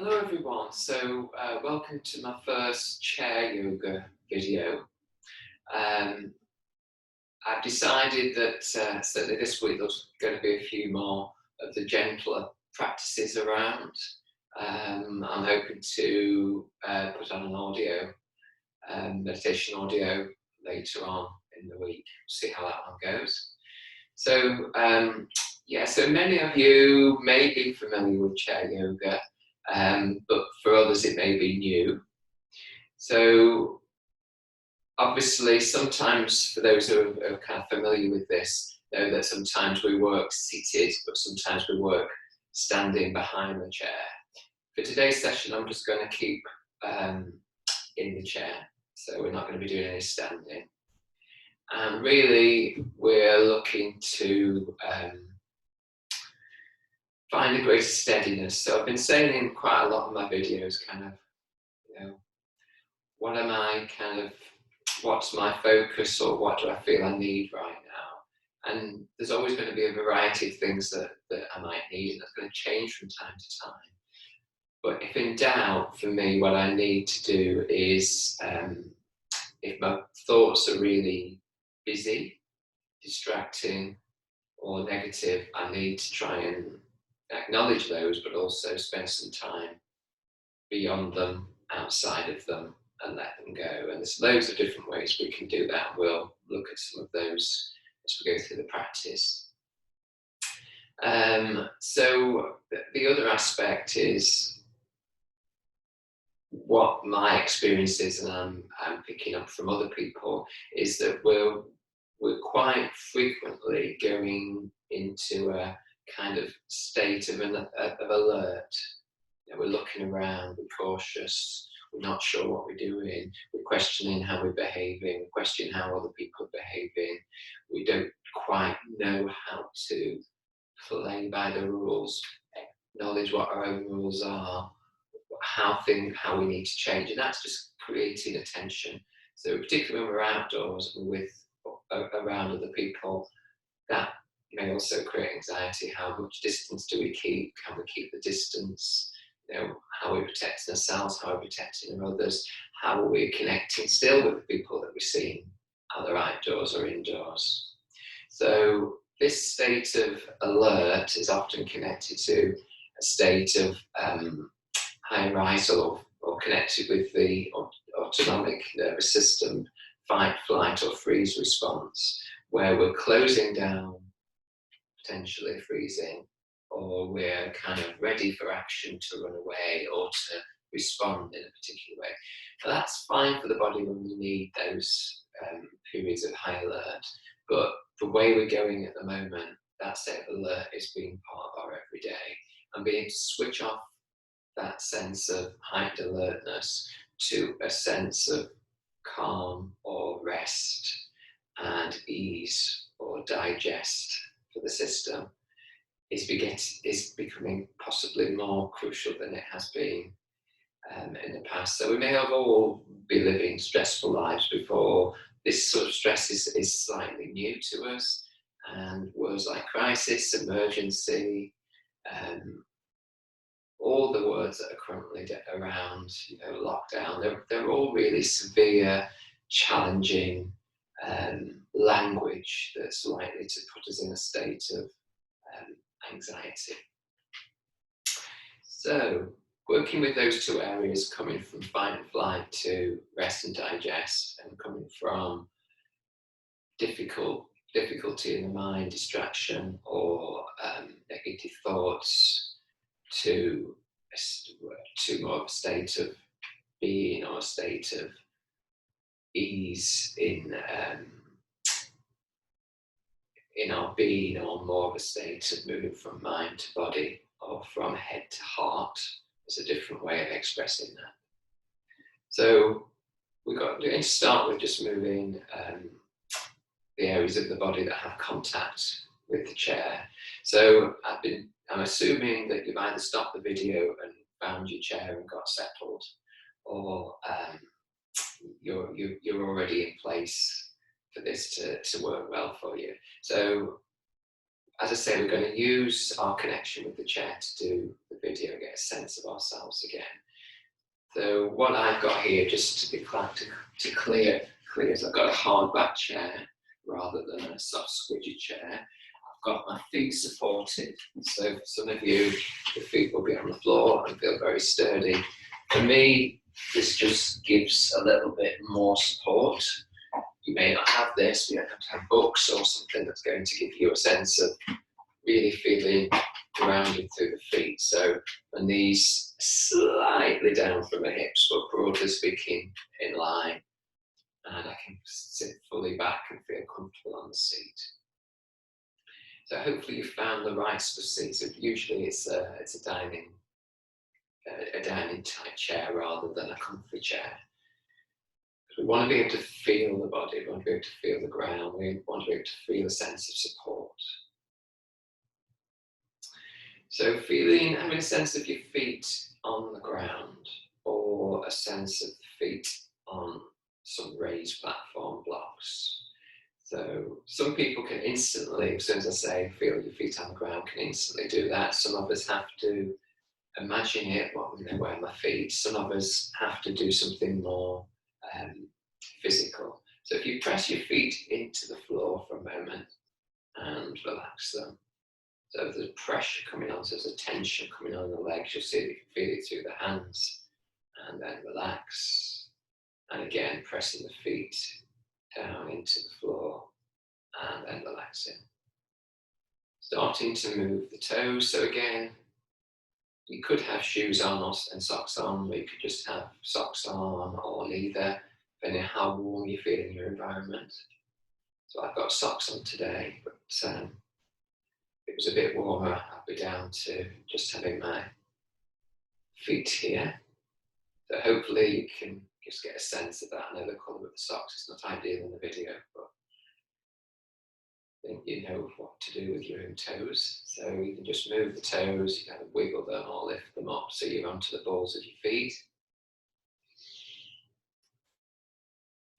Hello everyone, welcome to my first chair yoga video. I've decided that certainly this week there's going to be a few more of the gentler practices around. I'm hoping to put on an audio, meditation audio later on in the week, see how that one goes. So many of you may be familiar with chair yoga, but for others it may be new. So obviously sometimes for those who are kind of familiar with this, know that sometimes we work seated, but sometimes we work standing behind the chair. For today's session, I'm just going to keep in the chair, so we're not going to be doing any standing. And really, we're looking to find a greater steadiness. So I've been saying in quite a lot of my videos, what's my focus, or what do I feel I need right now? And there's always going to be a variety of things that I might need, and that's going to change from time to time. But if in doubt, for me, what I need to do is, if my thoughts are really busy, distracting, or negative, I need to try and acknowledge those, but also spend some time beyond them, outside of them, and let them go. And there's loads of different ways we can do that. We'll look at some of those as we go through the practice. So the other aspect is what my experience is, and I'm picking up from other people, is that we're quite frequently going into a kind of state of alert. We're looking around, we're cautious, we're not sure what we're doing, we're questioning how we're behaving, we're questioning how other people are behaving. We don't quite know how to play by the rules, acknowledge what our own rules are, how we need to change, and that's just creating a tension. So particularly when we're outdoors and with around other people, that may also create anxiety. How much distance do we keep? Can we keep the distance? How are we protecting ourselves? How are we protecting others? How are we connecting still with the people that we're seeing, either outdoors or indoors? So this state of alert is often connected to a state of high arousal, or connected with the autonomic nervous system, fight, flight, or freeze response, where we're closing down, potentially freezing, or we're kind of ready for action to run away or to respond in a particular way. Now, that's fine for the body when we need those periods of high alert, but the way we're going at the moment, that state of alert is being part of our everyday, and being able to switch off that sense of heightened alertness to a sense of calm or rest and ease or digest for the system is becoming possibly more crucial than it has been in the past. So we may have all been living stressful lives before. This sort of stress is slightly new to us, and words like crisis, emergency, all the words that are currently around, lockdown, they're all really severe, challenging language that's likely to put us in a state of anxiety. So working with those two areas, coming from fight and flight to rest and digest, and coming from difficulty in the mind, distraction, or negative thoughts, to more of a state of being, or a state of ease in our being, or more of a state of moving from mind to body, or from head to heart, is a different way of expressing that. So we're going to start with just moving the areas of the body that have contact with the chair. So I'm assuming that you've either stopped the video and found your chair and got settled, or you're already in place for this to work well for you. So as I say, we're going to use our connection with the chair to do the video and get a sense of ourselves again. So what I've got here, just to be clear, is I've got a hard back chair rather than a soft squidgy chair. I've got my feet supported. So for some of you, the feet will be on the floor and feel very sturdy. For me, this just gives a little bit more support. You may not have this, you don't have to have books or something that's going to give you a sense of really feeling grounded through the feet. So my knees slightly down from the hips, but broadly speaking in line. And I can sit fully back and feel comfortable on the seat. So hopefully you found the right sort of seat. So usually it's a dining type chair rather than a comfy chair. We want to be able to feel the body, we want to be able to feel the ground, we want to be able to feel a sense of support. So having a sense of your feet on the ground or a sense of the feet on some raised platform blocks. So some people can instantly, as soon as I say feel your feet on the ground, can instantly do that. Some of us have to imagine it, where are my feet. Some of us have to do something more physical. So if you press your feet into the floor for a moment and relax them. So there's pressure coming on, so there's a tension coming on the legs. You'll feel it through the hands, and then relax. And again, pressing the feet down into the floor, and then relaxing. Starting to move the toes. So again, you could have shoes on and socks on, or you could just have socks on or neither, depending on how warm you feel in your environment. So I've got socks on today, but if it was a bit warmer, I'd be down to just having my feet here. So hopefully you can just get a sense of that. I know the colour of the socks is not ideal in the video, but I think you know what to do with your own toes. So you can just move the toes, you kind of wiggle them or lift them up so you're onto the balls of your feet.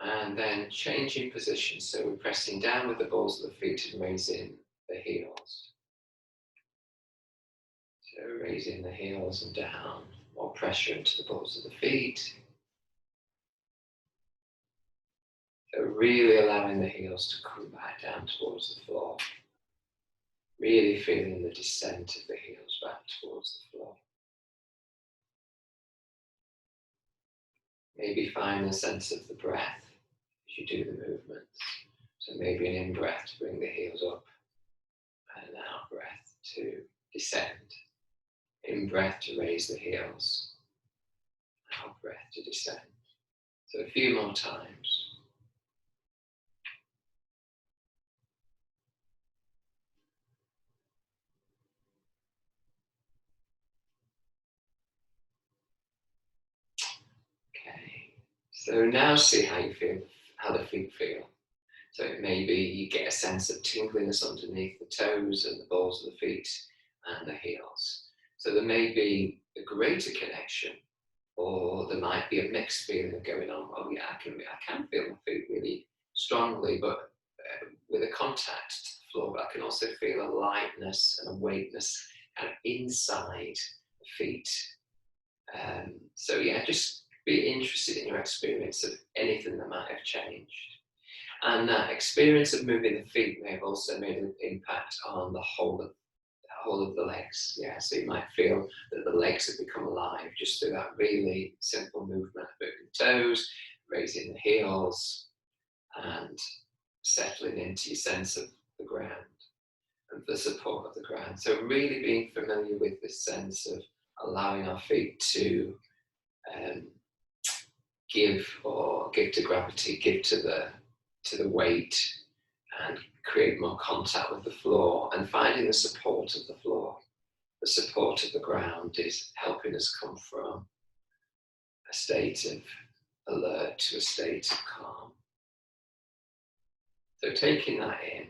And then changing position. So we're pressing down with the balls of the feet and raising the heels. So raising the heels and down, more pressure into the balls of the feet. So really allowing the heels to come back down towards the floor. Really feeling the descent of the heels back towards the floor. Maybe find the sense of the breath as you do the movements. So maybe an in-breath to bring the heels up and an out-breath to descend. In-breath to raise the heels, out-breath to descend. So a few more times. Okay, so now see how you feel, how the feet feel. So maybe you get a sense of tingliness underneath the toes and the balls of the feet and the heels. So there may be a greater connection, or there might be a mixed feeling going on. Oh yeah, I can feel my feet really strongly, but with a contact to the floor, but I can also feel a lightness and a weightness kind of inside the feet. So yeah, just be interested in your experience of anything that might have changed. And that experience of moving the feet may have also made an impact on the whole of the legs. Yeah, so you might feel that the legs have become alive just through that really simple movement of moving the toes, raising the heels, and settling into your sense of the ground and the support of the ground. So really being familiar with this sense of allowing our feet to give to gravity, give to the weight, and create more contact with the floor, and finding the support of the floor. The support of the ground is helping us come from a state of alert to a state of calm. So taking that in.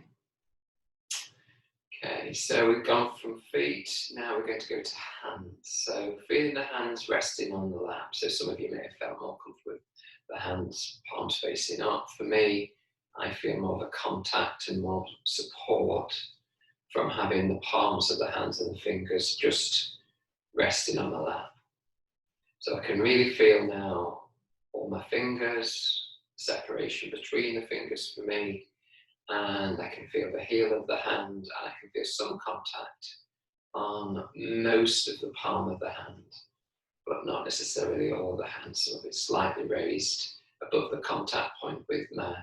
Okay, so we've gone from feet, now we're going to go to hands. So feeling the hands resting on the lap. So some of you may have felt more comfortable with the hands, palms facing up. For me, I feel more of a contact and more support from having the palms of the hands and the fingers just resting on the lap. So I can really feel now all my fingers, separation between the fingers for me, and I can feel the heel of the hand, and I can feel some contact on most of the palm of the hand, but not necessarily all of the hand. Some of it's slightly raised above the contact point with my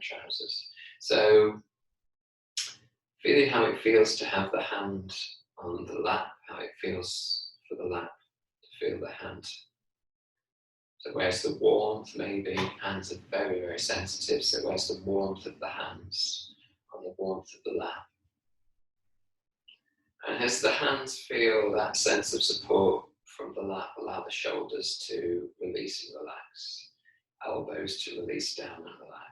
trousers. So feeling how it feels to have the hand on the lap, how it feels for the lap to feel the hand. So where's the warmth? Maybe hands are very, very sensitive. So where's the warmth of the hands on the warmth of the lap? And as the hands feel that sense of support from the lap, allow the shoulders to release and relax, elbows to release down and relax.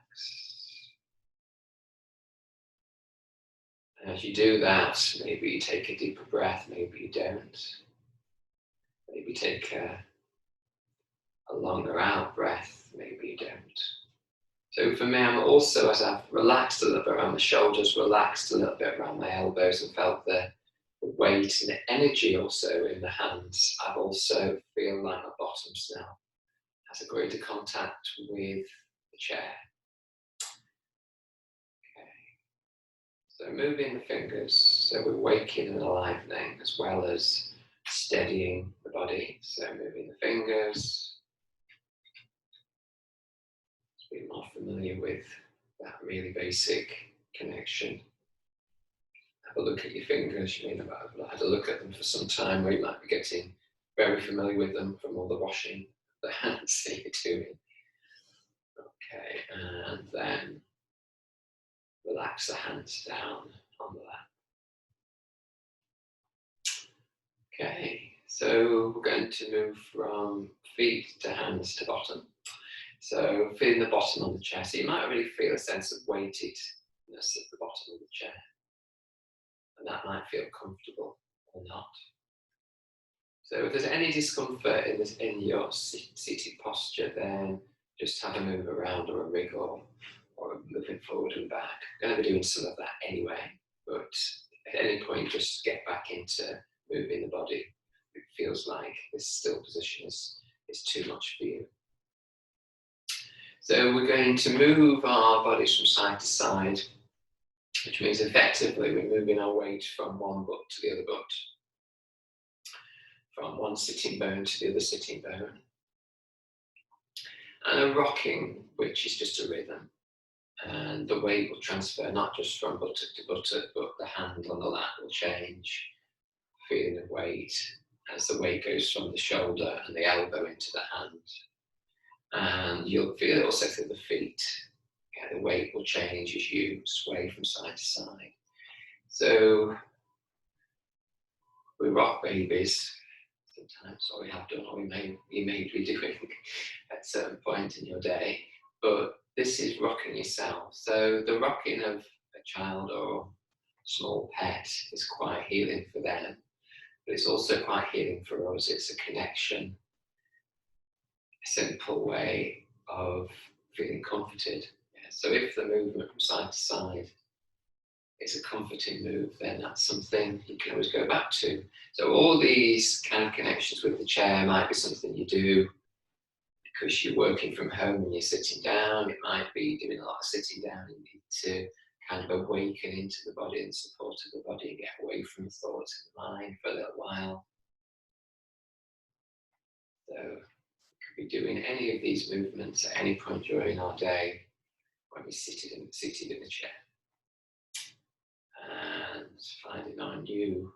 And as you do that, maybe you take a deeper breath, maybe you don't. Maybe take a longer out breath, maybe you don't. So for me, I'm also, as I've relaxed a little bit around the shoulders, relaxed a little bit around my elbows and felt the weight and the energy also in the hands, I've also feel like my bottoms now has a greater contact with the chair. Okay. So moving the fingers, so we're waking and alivening as well as steadying the body. So moving the fingers, be more familiar with that really basic connection. Have a look at your fingers. You may not have had a look at them for some time, or you might be getting very familiar with them from all the washing the hands that you're doing. Okay, and then relax the hands down on the lap. Okay, so we're going to move from feet to hands to bottom. So feeling the bottom on the chair. So you might really feel a sense of weightedness at the bottom of the chair. And that might feel comfortable or not. So if there's any discomfort in your seated posture, then just have a move around or a wriggle or moving forward and back. I'm going to be doing some of that anyway, but at any point just get back into moving the body. It feels like this still position is too much for you. So we're going to move our bodies from side to side, which means effectively we're moving our weight from one butt to the other butt, from one sitting bone to the other sitting bone. And a rocking, which is just a rhythm. And the weight will transfer not just from buttock to buttock, but the hand on the lap will change. Feeling of weight as the weight goes from the shoulder and the elbow into the hand. And you'll feel it also through the feet. Okay, the weight will change as you sway from side to side. So we rock babies sometimes, or we have done, or you may be doing at a certain point in your day. But this is rocking yourself. So the rocking of a child or small pet is quite healing for them, but it's also quite healing for us. It's a connection, a simple way of feeling comforted. Yeah. So if the movement from side to side is a comforting move, then that's something you can always go back to. So all these kind of connections with the chair might be something you do because you're working from home and you're sitting down. It might be doing a lot of sitting down. You need to kind of awaken into the body and support of the body and get away from the thoughts of the mind for a little while. So you could be doing any of these movements at any point during our day when we're seated in the chair. And finding our new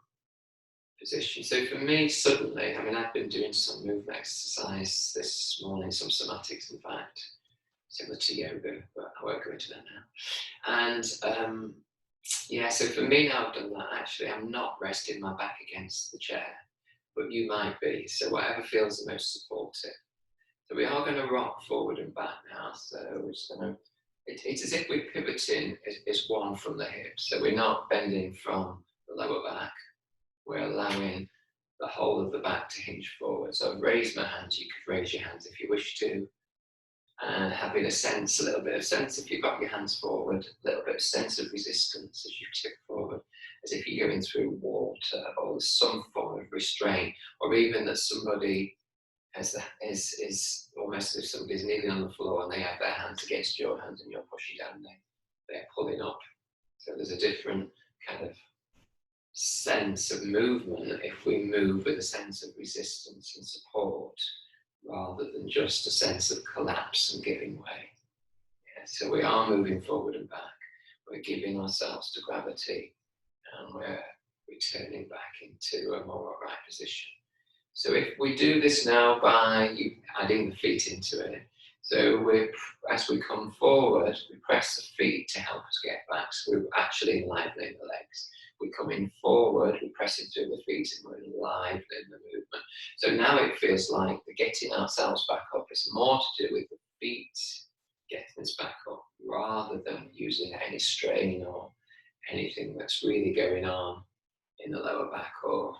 position. So for me, suddenly, I've been doing some movement exercise this morning, some somatics, in fact, similar to yoga, but I won't go into that now. And so for me now, I've done that. Actually, I'm not resting my back against the chair, but you might be. So whatever feels the most supportive. So we are going to rock forward and back now. So we're just going to. It's as if we're pivoting as one from the hips. So we're not bending from the lower back. We're allowing the whole of the back to hinge forward. So raise my hands. You could raise your hands if you wish to. And having a little bit of sense if you've got your hands forward, a little bit of sense of resistance as you tip forward. as if you're going through water, or some form of restraint, or even that somebody is almost as if somebody's kneeling on the floor and they have their hands against your hands and you're pushing down, they're pulling up. So there's a different kind of sense of movement if we move with a sense of resistance and support, rather than just a sense of collapse and giving way. Yeah, so we are moving forward and back. We're giving ourselves to gravity, and we're returning back into a more upright position. So if we do this now by adding the feet into it, so as we come forward, we press the feet to help us get back. So we're actually enlivening the legs. We're coming forward, we're pressing through the feet, and we're enlivening the movement. So now it feels like the getting ourselves back up is more to do with the feet getting us back up, rather than using any strain or anything that's really going on in the lower back or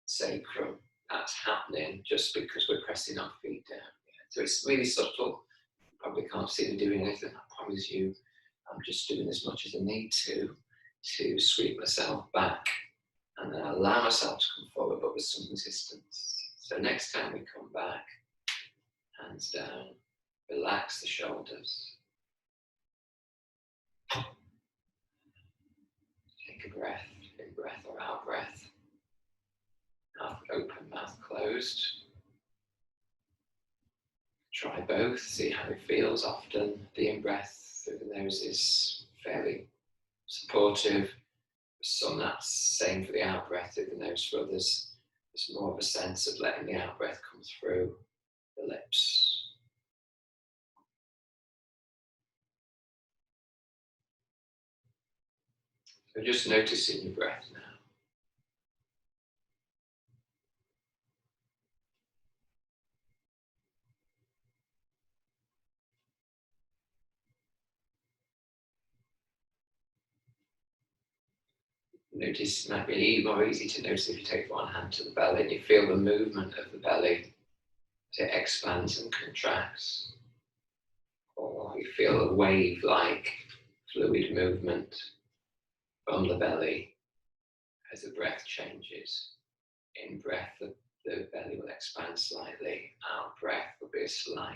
sacrum. That's happening just because we're pressing our feet down. Yeah. So it's really subtle. You probably can't see me doing anything. I promise you, I'm just doing as much as I need to sweep myself back and then allow myself to come forward, but with some resistance. So next time we come back, hands down, relax the shoulders. Take a breath, in breath or out breath. Mouth open, mouth closed. Try both, see how it feels. Often the in-breath through the nose is fairly supportive. Some that's same for the out-breath through the nose. For others, there's more of a sense of letting the out-breath come through the lips. So just noticing your breath now. Notice it might be more easy to notice if you take one hand to the belly and you feel the movement of the belly as it expands and contracts. Or you feel a wave-like fluid movement from the belly as the breath changes. In breath, the belly will expand slightly. Out breath will be a slight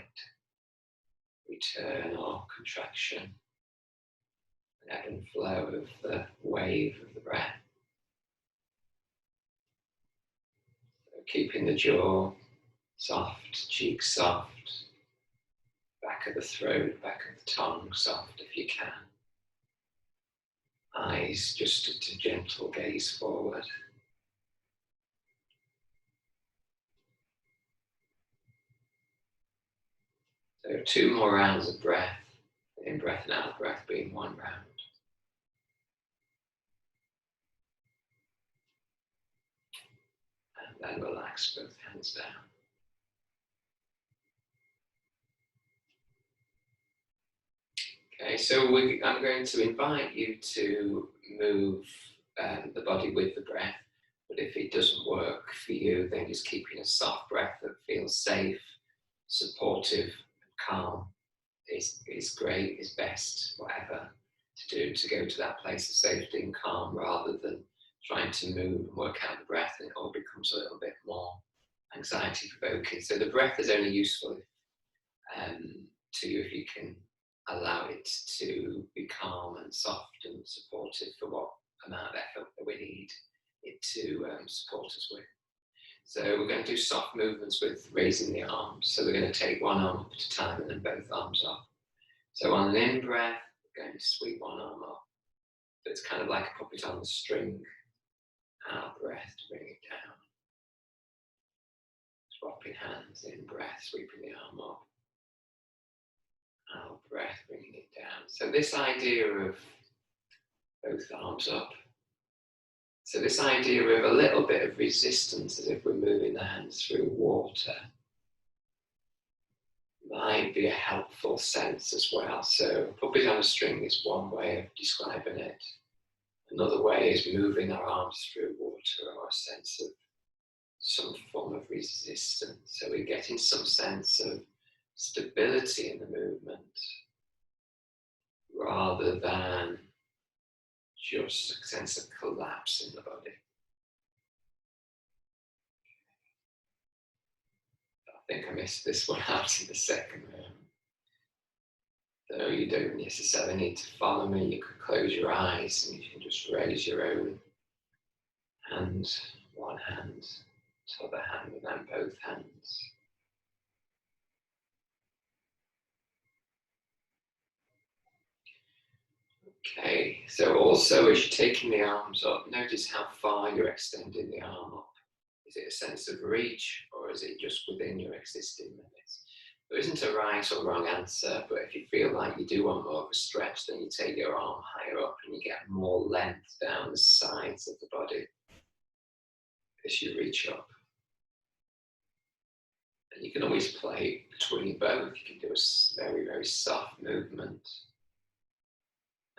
return or contraction. An ebb and flow of the wave of the breath. So keeping the jaw soft, cheeks soft, back of the throat, back of the tongue soft if you can. Eyes just a gentle gaze forward. So 2 more rounds of breath, in breath and out breath being 1 round. And then relax both hands down. Okay, so I'm going to invite you to move the body with the breath, but if it doesn't work for you, then just keeping a soft breath that feels safe, supportive, calm is great, is best, whatever to do to go to that place of safety and calm, rather than trying to move and work out the breath, and it all becomes a little bit more anxiety provoking. So the breath is only useful to you if you can allow it to be calm and soft and supportive for what amount of effort that we need it to support us with. So we're going to do soft movements with raising the arms. So we're going to take one arm up at a time and then both arms up. So on an in-breath, we're going to sweep one arm up. So it's kind of like a puppet on the string. Out breath to bring it down. Swapping hands, in breath, sweeping the arm up. Out breath, bringing it down. So this idea of both arms up. So this idea of a little bit of resistance, as if we're moving the hands through water, might be a helpful sense as well. So puppet on a string is one way of describing it. Another way is moving our arms through water, or a sense of some form of resistance. So we're getting some sense of stability in the movement, rather than just a sense of collapse in the body. I think I missed this one out in the second round. So you don't necessarily need to follow me. You could close your eyes and you can just raise your own hand, one hand to the other hand, and then both hands. Okay, so also as you're taking the arms up, notice how far you're extending the arm up. Is it a sense of reach, or is it just within your existing limits? There isn't a right or wrong answer, but if you feel like you do want more of a stretch, then you take your arm higher up and you get more length down the sides of the body as you reach up. And you can always play between both. You can do a very, very soft movement.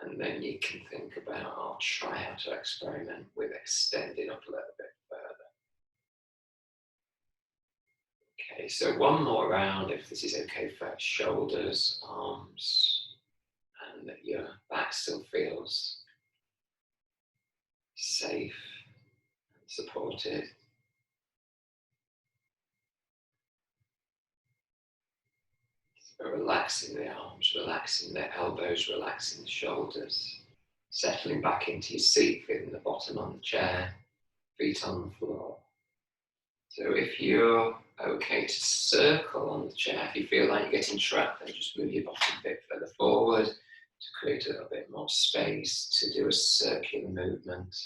And then you can think about, I'll try how to experiment with extending up a little bit further. Okay, so one more round, if this is okay for shoulders, arms, and that your back still feels safe and supported. So relaxing the arms, relaxing the elbows, relaxing the shoulders, settling back into your seat, feeling the bottom on the chair, feet on the floor. So if you're okay to circle on the chair, if you feel like you're getting trapped, then just move your bottom a bit further forward to create a little bit more space to do a circular movement.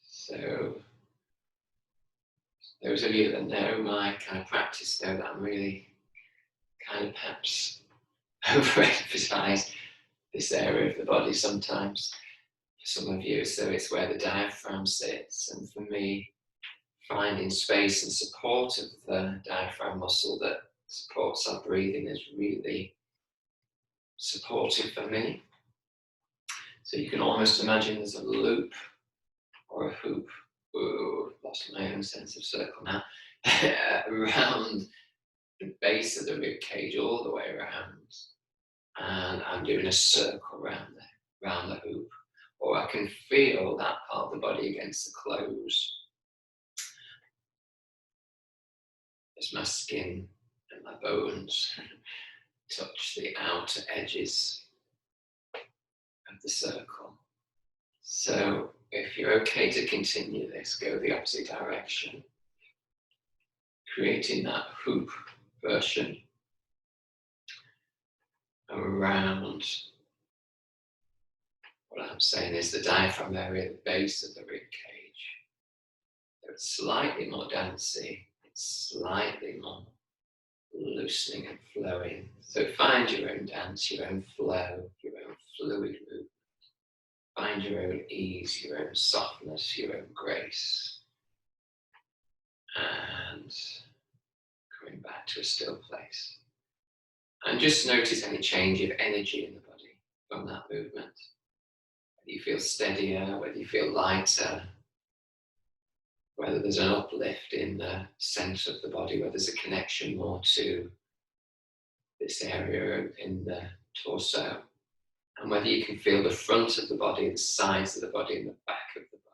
So those of you that know my kind of practice know that I'm really kind of perhaps overemphasize this area of the body sometimes for some of you. So it's where the diaphragm sits, and for me, finding space and support of the diaphragm muscle that supports our breathing is really supportive for me. So you can almost imagine there's a loop or a hoop. Ooh, lost my own sense of circle now. Around the base of the rib cage, all the way around, and I'm doing a circle around the hoop, or I can feel that part of the body against the clothes as my skin and my bones touch the outer edges of the circle. So if you're okay to continue this, go the opposite direction, creating that hoop version around, what I'm saying is the diaphragm area at the base of the rib cage. So it's slightly more dancey, it's slightly more loosening and flowing. So find your own dance, your own flow, your own fluid movement. Find your own ease, your own softness, your own grace. And coming back to a still place. And just notice any change of energy in the body from that movement. Whether you feel steadier, whether you feel lighter, whether there's an uplift in the center of the body, whether there's a connection more to this area in the torso, and whether you can feel the front of the body, the sides of the body, and the back of the body.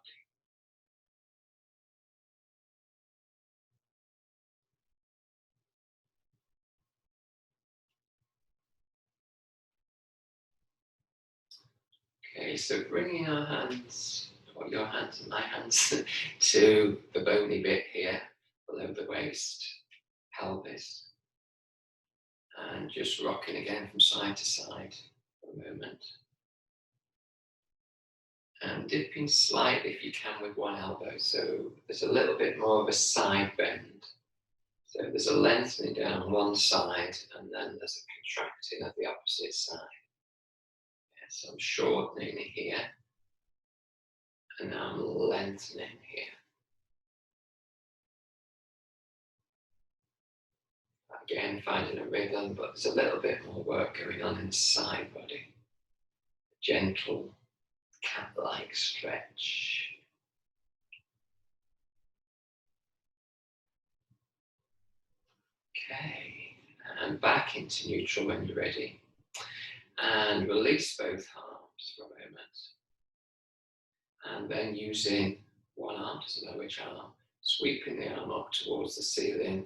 Okay, so bringing our hands, or your hands and my hands, to the bony bit here, below the waist, pelvis. And just rocking again from side to side for a moment. And dipping slightly if you can with one elbow. So there's a little bit more of a side bend. So there's a lengthening down one side and then there's a contracting at the opposite side. Yeah, so I'm shortening here and now I'm lengthening here. Again, finding a rhythm, but there's a little bit more work going on in the side body. Gentle cat-like stretch. into neutral when you're ready. And release both arms for a moment. And then using one arm, doesn't know which arm, sweeping the arm up towards the ceiling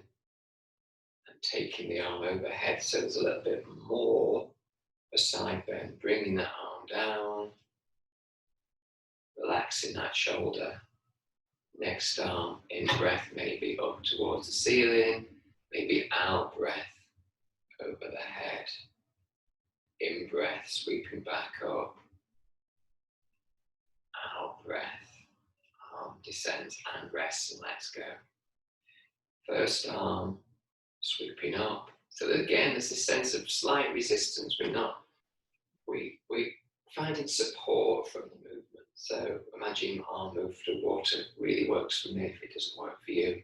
and taking the arm overhead so there's a little bit more a side bend, bringing that arm down, relaxing that shoulder. Next arm, in breath, maybe up towards the ceiling, maybe out breath over the head. In breath, sweeping back up. Out breath, arm descends and rests and lets go. First arm, sweeping up. So that again, there's this sense of slight resistance. We're finding support from the movement. So imagine your arm move through water. Really works for me. If it doesn't work for you,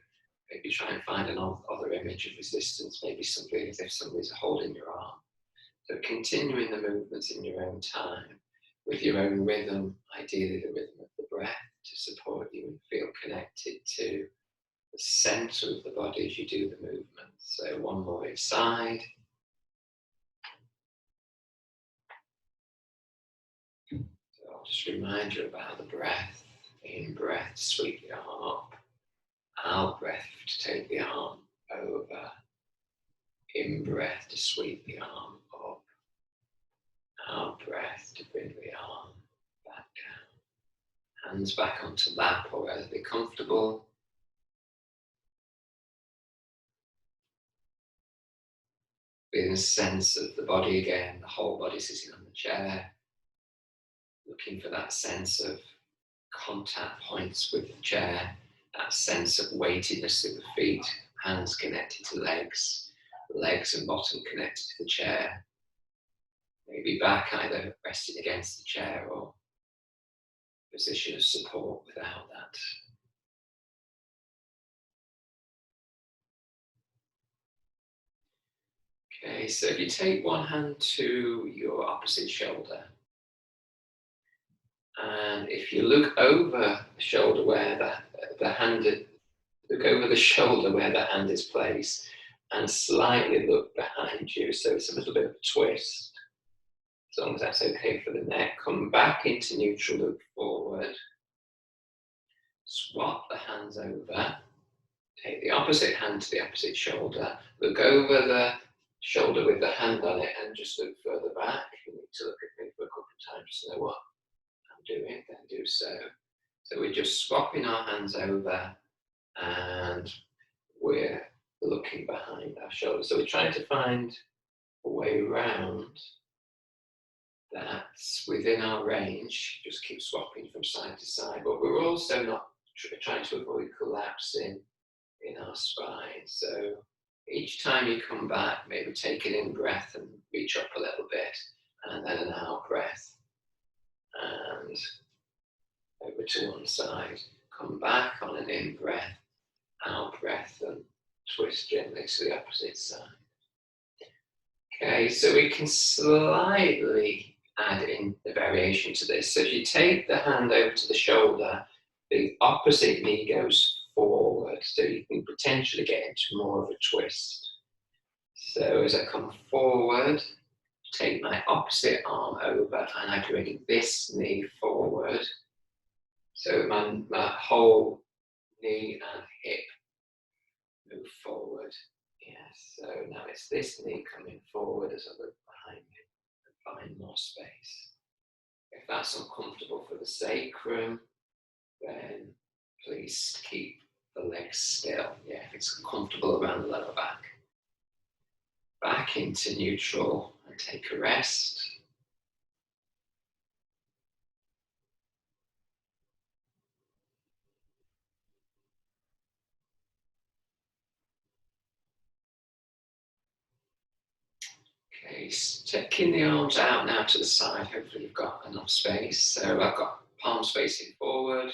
maybe try and find another image of resistance. Maybe something as if somebody's holding your arm. So continuing the movements in your own time, with your own rhythm, ideally the rhythm of the breath to support you and feel connected to the center of the body as you do the movement. So one more each side. So I'll just remind you about the breath. In breath, sweep the arm up. Out breath to take the arm over. In breath to sweep the arm up. Out breath to bring the arm back down. Hands back onto lap or wherever they're comfortable. Feeling a sense of the body again, the whole body sitting on the chair. Looking for that sense of contact points with the chair, that sense of weightiness through the feet, hands connected to legs, legs and bottom connected to the chair. Maybe back either resting against the chair or position of support without that. Okay, so if you take one hand to your opposite shoulder, and if you look over the shoulder where the hand, look over the shoulder where the hand is placed, and slightly look behind you, so it's a little bit of a twist. As long as that's okay for the neck, come back into neutral, look forward. Swap the hands over. Take the opposite hand to the opposite shoulder. Look over the shoulder with the hand on it and just look further back. You need to look at me for a couple of times to know what I'm doing, then do so. So we're just swapping our hands over and we're looking behind our shoulders. So we're trying to find a way around that's within our range. Just keep swapping from side to side, but we're also not trying to avoid collapsing in our spine. So each time you come back, maybe take an in breath and reach up a little bit, and then an out breath, and over to one side. Come back on an in breath, out breath, and twist gently to the opposite side. Okay, so we can slightly add in the variation to this. So if you take the hand over to the shoulder, the opposite knee goes forward, so you can potentially get into more of a twist. So as I come forward, take my opposite arm over and I bring this knee forward. So my whole knee and hip move forward. Yes, so now it's this knee coming forward as I look behind me and find more space. If that's uncomfortable for the sacrum, then please keep the legs still. Yeah, if it's comfortable around the lower back. Back into neutral and take a rest. Okay, taking the arms out now to the side. Hopefully you've got enough space. So I've got palms facing forward.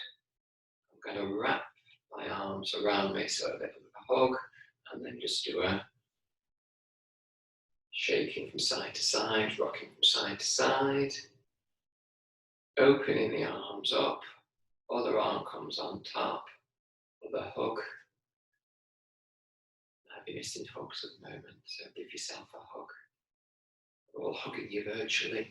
I'm going to wrap my arms around me, so a bit of a hug, and then just do a shaking from side to side, rocking from side to side, opening the arms up, other arm comes on top, other hug, might be missing hugs at the moment, so give yourself a hug. We're all hugging you virtually.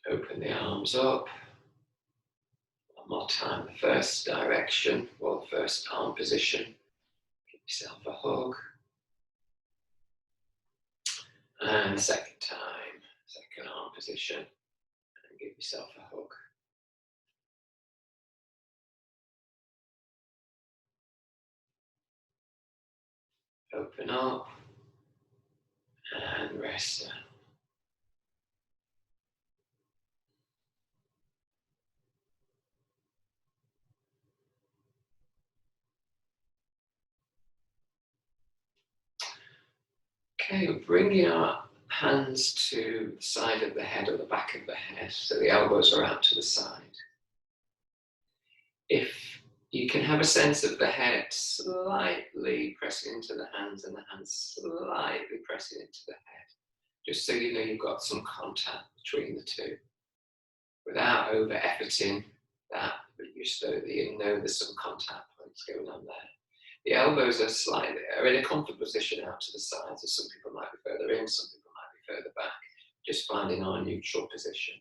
Okay. Open the arms up. One more time, the first direction, or the first arm position. Give yourself a hug. And the second time, second arm position, and give yourself a hug. Open up and rest down. Okay, we're bringing our hands to the side of the head or the back of the head, so the elbows are out to the side. If you can have a sense of the head slightly pressing into the hands and the hands slightly pressing into the head, just so you know you've got some contact between the two, without over-efforting that, but just so that you know there's some contact points going on there. The elbows are in a comfortable position out to the sides, so some people might be further in, some people might be further back, just finding our neutral position.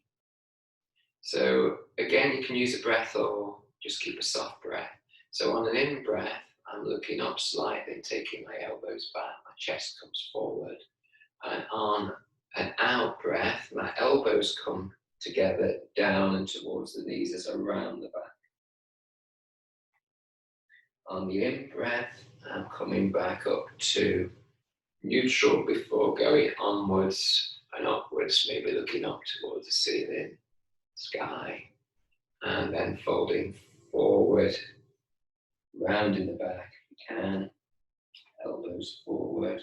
So again, you can use a breath or just keep a soft breath. So on an in breath, I'm looking up slightly and taking my elbows back, my chest comes forward. And on an out breath, my elbows come together down and towards the knees as I round the back. On the in breath, I'm coming back up to neutral before going onwards and upwards, maybe looking up towards the ceiling, sky, and then folding forward, rounding the back if you can, elbows forward.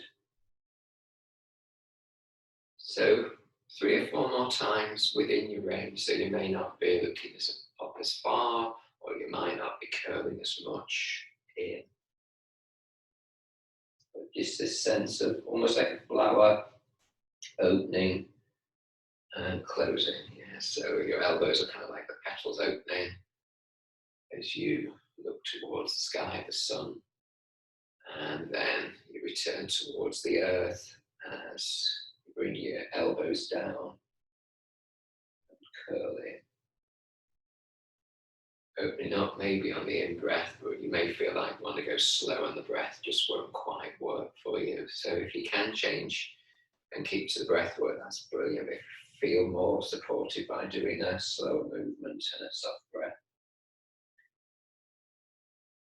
So 3 or 4 more times within your range, so you may not be looking up as far, or you might not be curling as much in. But just this sense of almost like a flower opening and closing. Yeah, so your elbows are kind of like the petals opening as you look towards the sky, the sun, and then you return towards the earth as you bring your elbows down and curl in. Opening up maybe on the in-breath, but you may feel like you want to go slow on the breath, just won't quite work for you. So if you can change and keep to the breath work, that's brilliant. If you feel more supported by doing a slower movement and a soft breath,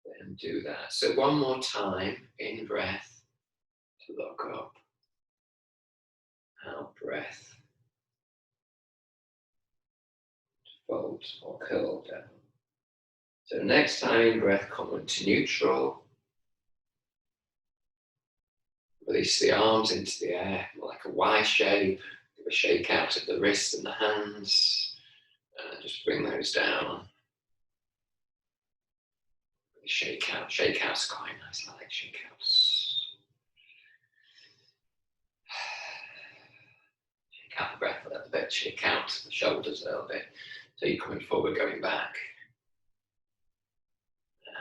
then do that. So one more time, in breath, to look up. Out breath, to fold or curl down. So next time in breath, come into neutral. Release the arms into the air, like a Y shape. Give a shake out of the wrists and the hands. Just bring those down. Shake out. Shake out's quite nice. I like shake outs. Shake out the breath a little bit. Shake out the shoulders a little bit. So you're coming forward, going back.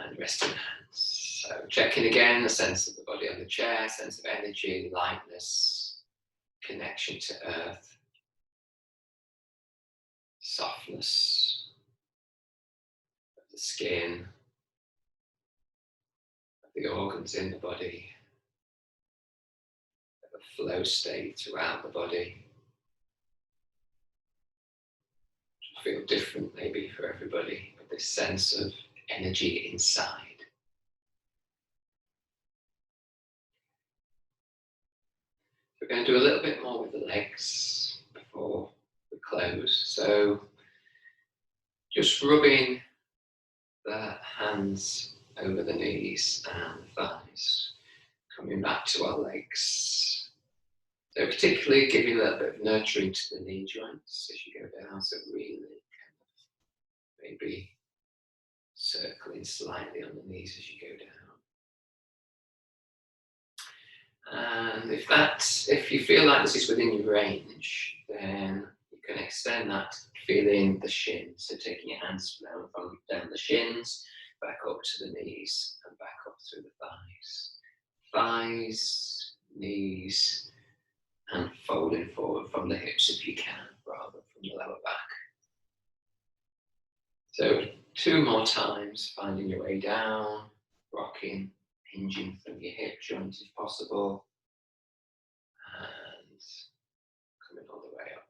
And resting the hands. So checking again the sense of the body on the chair, sense of energy, lightness, connection to earth, softness of the skin, of the organs in the body, of a flow state throughout the body. It'll feel different maybe for everybody, but this sense of energy inside. We're going to do a little bit more with the legs before we close. So just rubbing the hands over the knees and thighs, coming back to our legs. So particularly giving a little bit of nurturing to the knee joints as you go down, so really kind of maybe circling slightly on the knees as you go down. And if you feel like this is within your range, then you can extend that feeling the shins. So taking your hands down the shins, back up to the knees and back up through the thighs. Thighs, knees, and folding forward from the hips if you can, rather than from the lower back. So 2 more times, finding your way down, rocking, hinging from your hip joint if possible, and coming all the way up.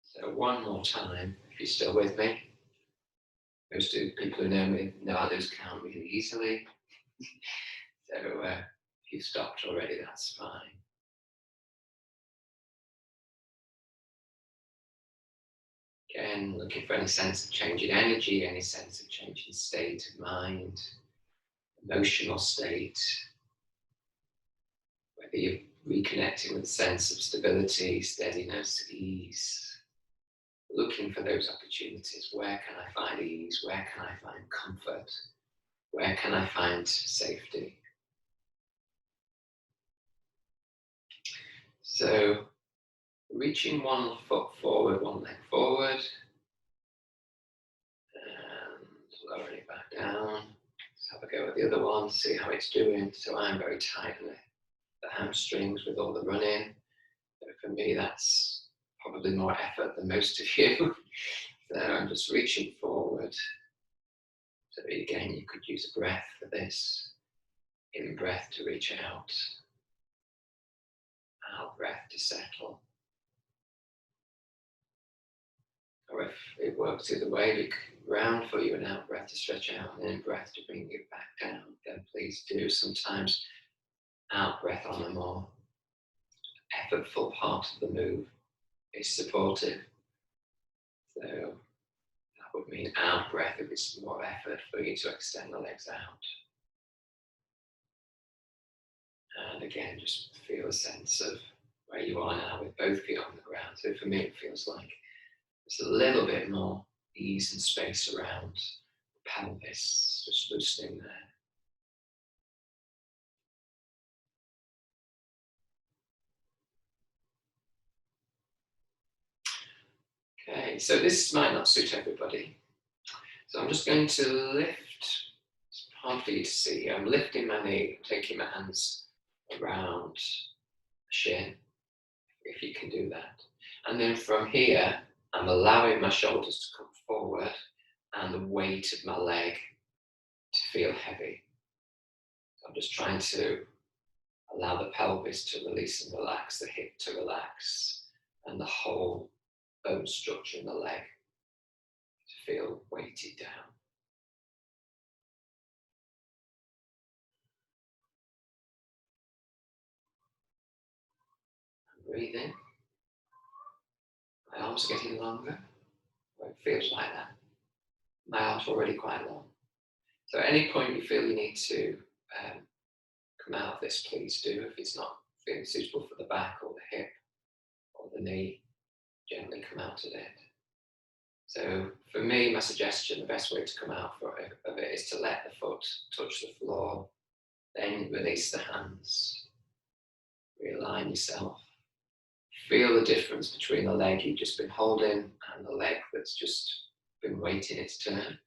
So 1 more time, if you're still with me. Most people who know me know I lose count really easily. So if you've stopped already, that's fine. Again, looking for any sense of change in energy, any sense of change in state of mind, emotional state, whether you're reconnecting with a sense of stability, steadiness, ease. Looking for those opportunities. Where can I find ease? Where can I find comfort? Where can I find safety? So, reaching 1 foot forward, 1 leg forward, and lowering it back down. Let's have a go at the other one, see how it's doing. So I'm very tight in the hamstrings with all the running. So for me, that's probably more effort than most of you. So I'm just reaching forward. So again, you could use a breath for this. In breath to reach out. Out breath to settle. Or if it works either way, round for you and out breath to stretch out, and in breath to bring you back down, then please do. Sometimes out breath on a more effortful part of the move is supportive. So that would mean out breath if it's more effort for you to extend the legs out. And again, just feel a sense of where you are now with both feet on the ground. So for me, it feels like there's a little bit more ease and space around the pelvis, just loosening there. Okay, so this might not suit everybody. So I'm just going to lift, it's hard for you to see, I'm lifting my knee, taking my hands around the shin, if you can do that. And then from here, I'm allowing my shoulders to come forward and the weight of my leg to feel heavy. So I'm just trying to allow the pelvis to release and relax, the hip to relax, and the whole bone structure in the leg to feel weighted down. And breathe in. My arms are getting longer. Well, it feels like that. My arms are already quite long. So at any point you feel you need to come out of this, please do. If it's not feeling suitable for the back or the hip or the knee, gently come out of it. So for me, my suggestion, the best way to come out of it is to let the foot touch the floor, then release the hands. Realign yourself. Feel the difference between the leg you've just been holding and the leg that's just been waiting its turn.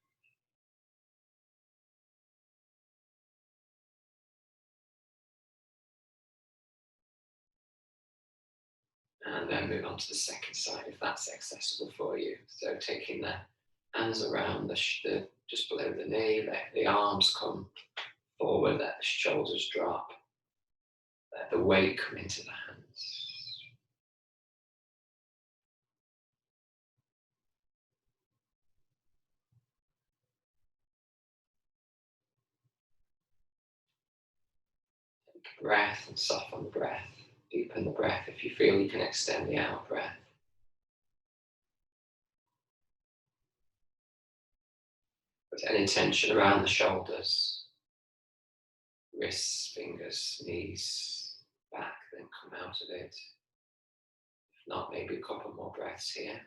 And then move on to the second side if that's accessible for you. So taking the hands around just below the knee, let the arms come forward, let the shoulders drop, let the weight come into the hands. Take a breath and soften the breath. Deepen the breath if you feel you can extend the out breath. Put any tension around the shoulders, wrists, fingers, knees, back, then come out of it. If not, maybe a couple more breaths here.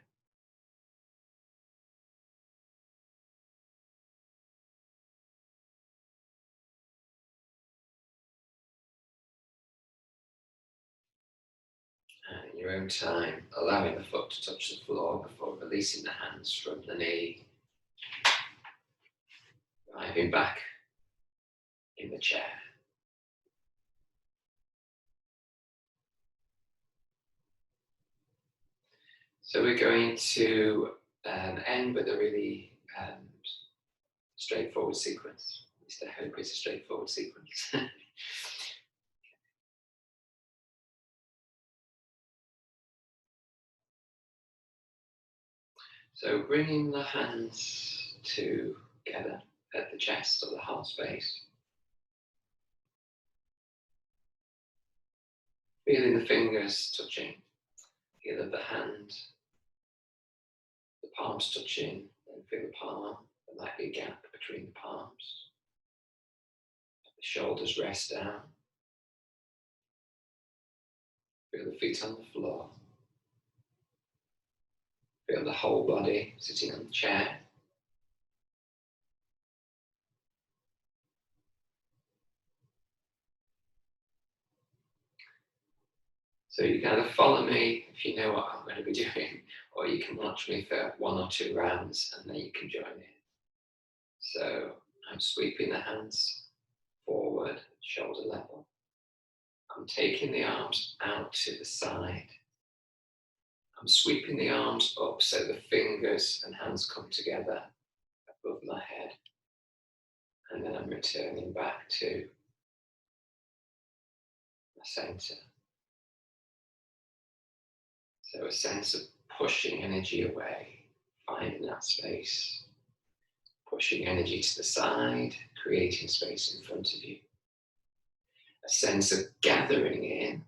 And in your own time, allowing the foot to touch the floor before releasing the hands from the knee, arriving back in the chair. So we're going to end with a really straightforward sequence. At least I hope it's a straightforward sequence. So bringing the hands together at the chest or the heart space. Feeling the fingers touching, heel of the hand, the palms touching, then feel the palm. There might be a gap between the palms. The shoulders rest down. Feel the feet on the floor. Feel the whole body sitting on the chair. So you can either follow me if you know what I'm going to be doing, or you can watch me for 1 or 2 rounds and then you can join in. So I'm sweeping the hands forward, shoulder level. I'm taking the arms out to the side. I'm sweeping the arms up so the fingers and hands come together above my head. And then I'm returning back to my center. So a sense of pushing energy away, finding that space, pushing energy to the side, creating space in front of you. A sense of gathering in,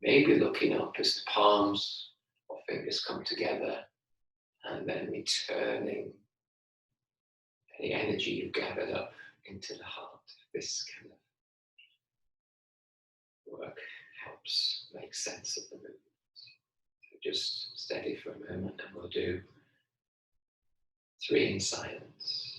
maybe looking up as the palms or fingers come together, and then returning any energy you've gathered up into the heart. This kind of work helps make sense of the movement. Just steady for a moment and we'll do 3 in silence.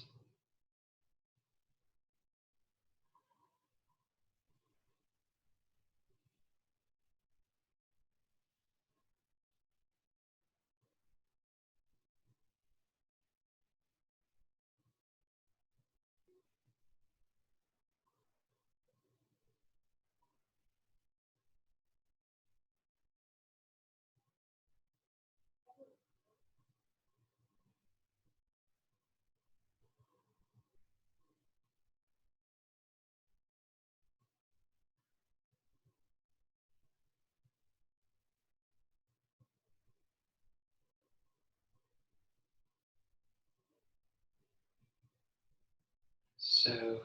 So,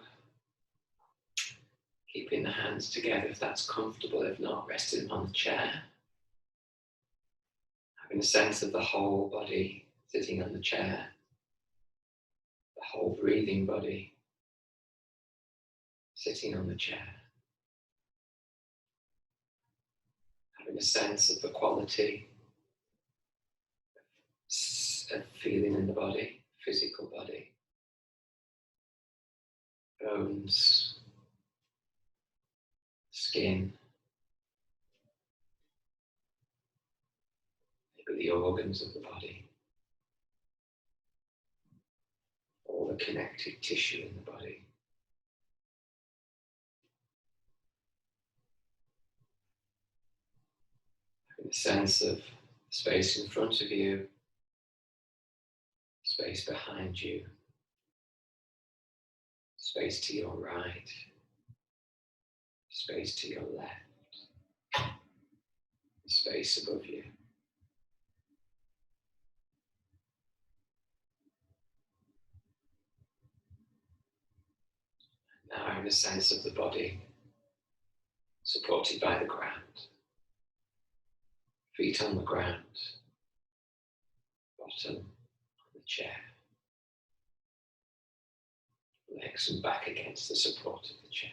keeping the hands together if that's comfortable, if not, resting on the chair. Having a sense of the whole body sitting on the chair, the whole breathing body sitting on the chair. Having a sense of the quality of feeling in the body, physical body. Bones, skin, maybe the organs of the body, all the connective tissue in the body. Having a sense of space in front of you, space behind you, space to your right, space to your left, space above you. Now having a sense of the body supported by the ground, feet on the ground, bottom on the chair, legs and back against the support of the chair.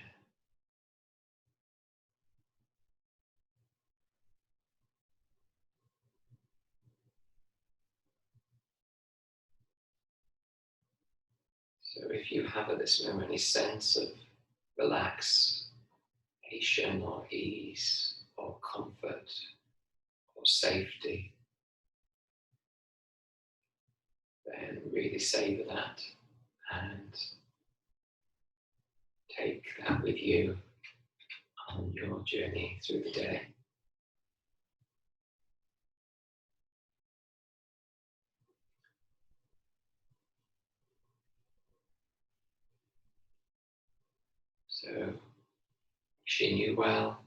So if you have at this moment any sense of relaxation or ease or comfort or safety, then really savour that and take that with you on your journey through the day. So, wishing you well,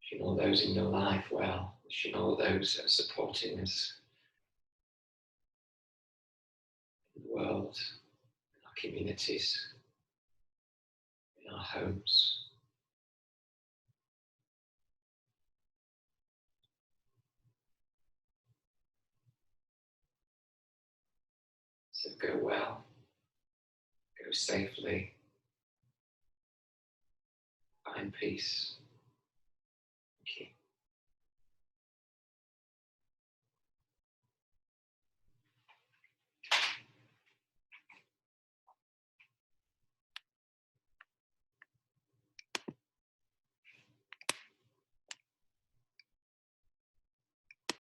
wishing all those in your life well, wishing all those that are supporting us in the world, in our communities, in our homes. So go well, go safely, find peace.